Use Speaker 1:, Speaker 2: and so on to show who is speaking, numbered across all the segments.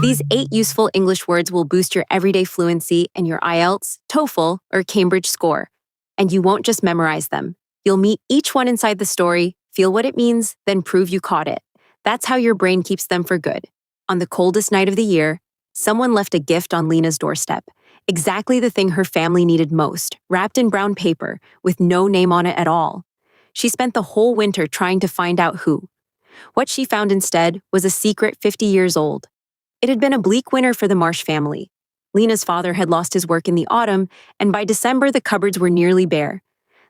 Speaker 1: These 8 useful English words will boost your everyday fluency and your IELTS, TOEFL, or Cambridge score. And you won't just memorize them. You'll meet each one inside the story, feel what it means, then prove you caught it. That's how your brain keeps them for good. On the coldest night of the year, someone left a gift on Lena's doorstep. Exactly the thing her family needed most, wrapped in brown paper, with no name on it at all. She spent the whole winter trying to find out who. What she found instead was a secret 50 years old. It had been a bleak winter for the Marsh family. Lena's father had lost his work in the autumn, and by December the cupboards were nearly bare.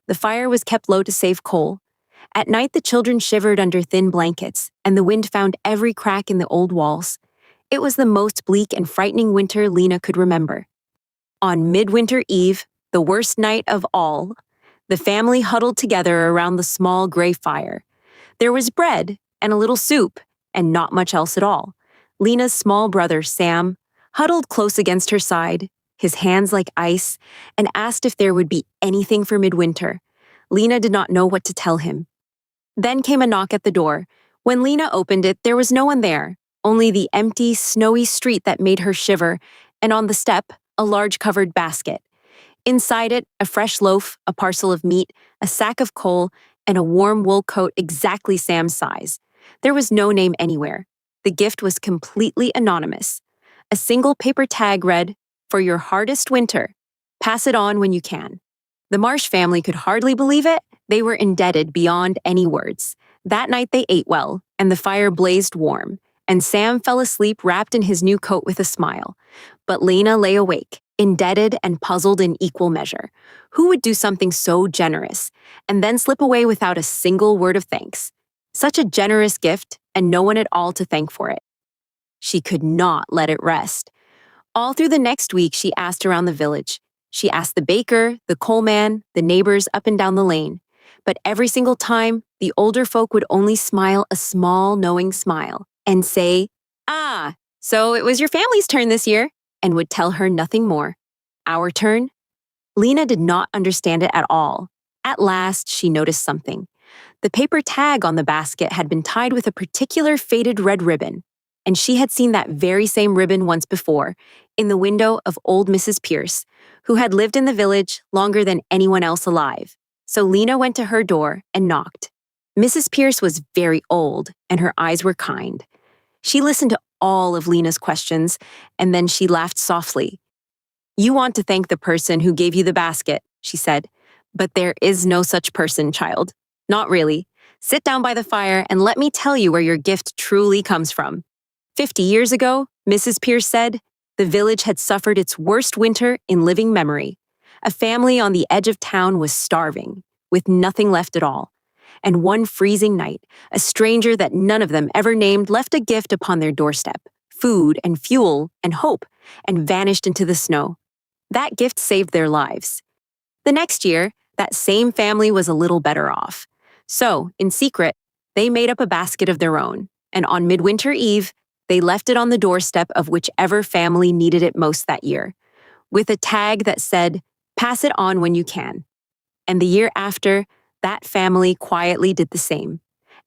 Speaker 1: The fire was kept low to save coal. At night the children shivered under thin blankets, and the wind found every crack in the old walls. It was the most bleak and frightening winter Lena could remember. On Midwinter Eve, the worst night of all, the family huddled together around the small gray fire. There was bread and a little soup, and not much else at all. Lena's small brother, Sam, huddled close against her side, his hands like ice, and asked if there would be anything for midwinter. Lena did not know what to tell him. Then came a knock at the door. When Lena opened it, there was no one there, only the empty, snowy street that made her shiver, and on the step, a large covered basket. Inside it, a fresh loaf, a parcel of meat, a sack of coal, and a warm wool coat exactly Sam's size. There was no name anywhere. The gift was completely anonymous. A single paper tag read, "For your hardest winter. Pass it on when you can." The Marsh family could hardly believe it. They were indebted beyond any words. That night they ate well, and the fire blazed warm, and Sam fell asleep wrapped in his new coat with a smile. But Lena lay awake, indebted and puzzled in equal measure. Who would do something so generous, and then slip away without a single word of thanks? Such a generous gift, and no one at all to thank for it. She could not let it rest. All through the next week, she asked around the village. She asked the baker, the coalman, the neighbors up and down the lane. But every single time, the older folk would only smile a small, knowing smile and say, "Ah, so it was your family's turn this year," and would tell her nothing more. Our turn? Lena did not understand it at all. At last, she noticed something. The paper tag on the basket had been tied with a particular faded red ribbon, and she had seen that very same ribbon once before, in the window of old Mrs. Pierce, who had lived in the village longer than anyone else alive. So Lena went to her door and knocked. Mrs. Pierce was very old, and her eyes were kind. She listened to all of Lena's questions, and then she laughed softly. "You want to thank the person who gave you the basket," she said, "but there is no such person, child. Not really. Sit down by the fire and let me tell you where your gift truly comes from. 50 years ago, Mrs. Pierce said, the village had suffered its worst winter in living memory. A family on the edge of town was starving, with nothing left at all. And one freezing night, a stranger that none of them ever named left a gift upon their doorstep, food and fuel and hope, and vanished into the snow. That gift saved their lives. The next year, that same family was a little better off. So, in secret, they made up a basket of their own, and on Midwinter Eve, they left it on the doorstep of whichever family needed it most that year, with a tag that said, "Pass it on when you can." And the year after, that family quietly did the same.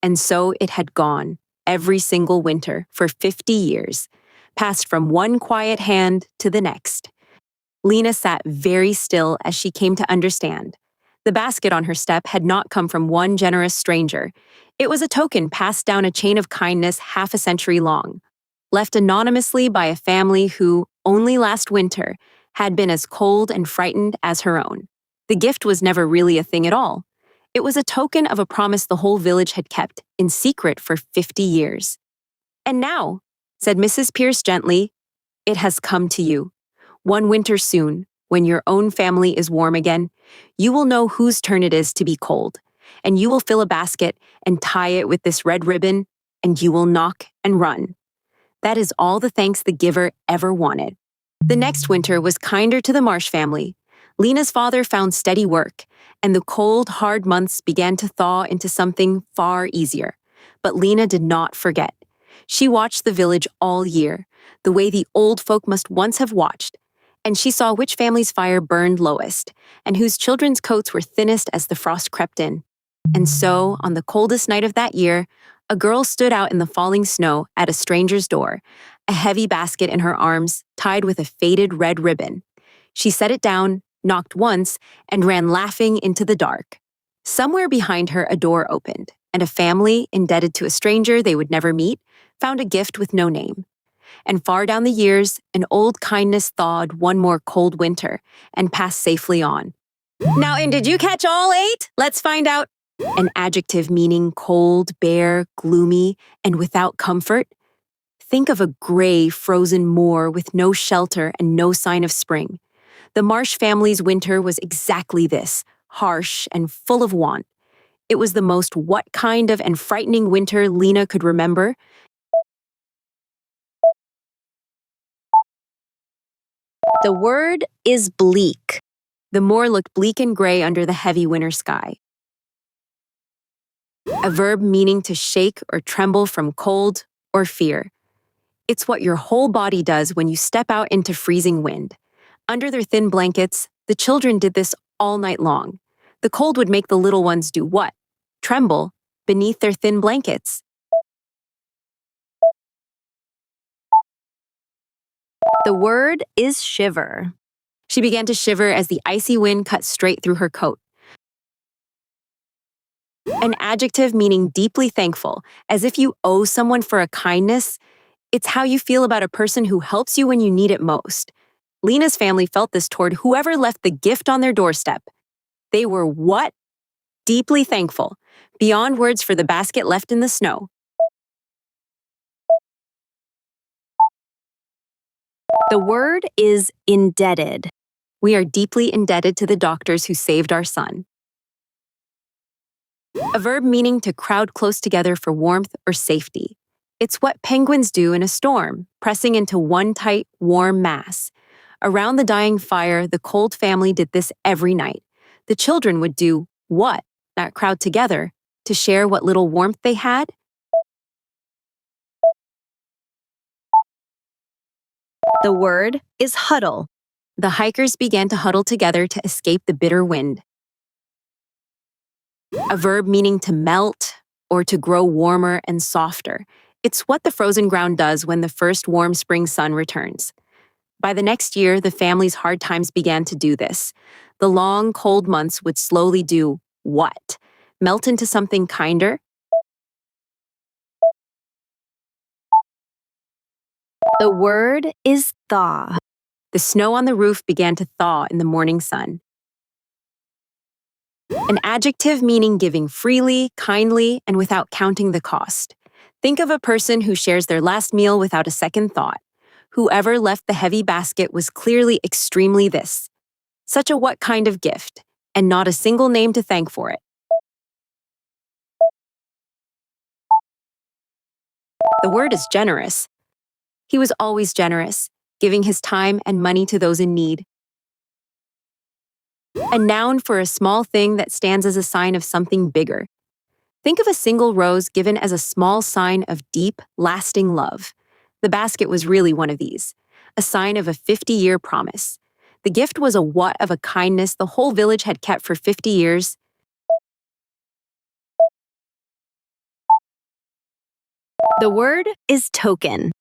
Speaker 1: And so it had gone, every single winter, for 50 years, passed from one quiet hand to the next. Lena sat very still as she came to understand. The basket on her step had not come from one generous stranger. It was a token passed down a chain of kindness half a century long, left anonymously by a family who, only last winter, had been as cold and frightened as her own. The gift was never really a thing at all. It was a token of a promise the whole village had kept, in secret for 50 years. "And now," said Mrs. Pierce gently, "it has come to you. One winter soon, when your own family is warm again, you will know whose turn it is to be cold, and you will fill a basket and tie it with this red ribbon, and you will knock and run. That is all the thanks the giver ever wanted." The next winter was kinder to the Marsh family. Lena's father found steady work, and the cold, hard months began to thaw into something far easier. But Lena did not forget. She watched the village all year, the way the old folk must once have watched, and she saw which family's fire burned lowest, and whose children's coats were thinnest as the frost crept in. And so, on the coldest night of that year, a girl stood out in the falling snow at a stranger's door, a heavy basket in her arms, tied with a faded red ribbon. She set it down, knocked once, and ran laughing into the dark. Somewhere behind her, a door opened, and a family, indebted to a stranger they would never meet, found a gift with no name. And far down the years, an old kindness thawed one more cold winter and passed safely on. Now, and did you catch all 8? Let's find out. An adjective meaning cold, bare, gloomy, and without comfort. Think of a gray, frozen moor with no shelter and no sign of spring. The Marsh family's winter was exactly this, harsh and full of want. It was the most what kind of and frightening winter Lena could remember. The word is bleak. The moor looked bleak and gray under the heavy winter sky. A verb meaning to shake or tremble from cold or fear. It's what your whole body does when you step out into freezing wind. Under their thin blankets, the children did this all night long. The cold would make the little ones do what? Tremble beneath their thin blankets. The word is shiver. She began to shiver as the icy wind cut straight through her coat. An adjective meaning deeply thankful, as if you owe someone for a kindness. It's how you feel about a person who helps you when you need it most. Lena's family felt this toward whoever left the gift on their doorstep. They were what? Deeply thankful, beyond words for the basket left in the snow. The word is indebted. We are deeply indebted to the doctors who saved our son. A verb meaning to crowd close together for warmth or safety. It's what penguins do in a storm, pressing into one tight, warm mass. Around the dying fire, the Cold family did this every night. The children would do what? Not crowd together, to share what little warmth they had. The word is huddle. The hikers began to huddle together to escape the bitter wind. A verb meaning to melt or to grow warmer and softer. It's what the frozen ground does when the first warm spring sun returns. By the next year, the family's hard times began to do this. The long, cold months would slowly do what? Melt into something kinder? The word is thaw. The snow on the roof began to thaw in the morning sun. An adjective meaning giving freely, kindly, and without counting the cost. Think of a person who shares their last meal without a second thought. Whoever left the heavy basket was clearly extremely this. Such a what kind of gift, and not a single name to thank for it. The word is generous. He was always generous, giving his time and money to those in need. A noun for a small thing that stands as a sign of something bigger. Think of a single rose given as a small sign of deep, lasting love. The basket was really one of these, a sign of a 50-year promise. The gift was a what of a kindness the whole village had kept for 50 years. The word is token.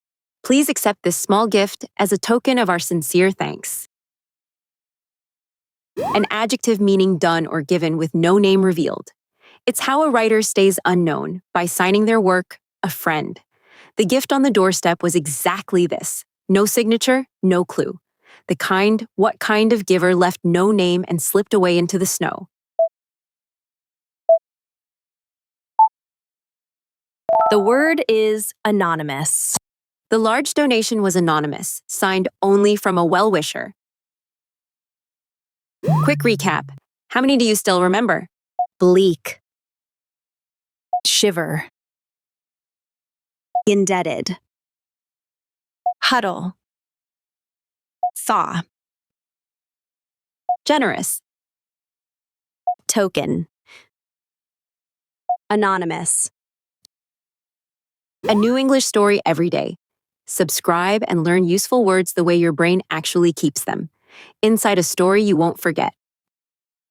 Speaker 1: Please accept this small gift as a token of our sincere thanks. An adjective meaning done or given with no name revealed. It's how a writer stays unknown, by signing their work, a friend. The gift on the doorstep was exactly this. No signature, no clue. The kind, what kind of giver left no name and slipped away into the snow. The word is anonymous. The large donation was anonymous, signed only from a well-wisher. Quick recap. How many do you still remember? Bleak. Shiver. Indebted. Huddle. Thaw. Generous. Token. Anonymous. A new English story every day. Subscribe and learn useful words the way your brain actually keeps them. Inside a story you won't forget.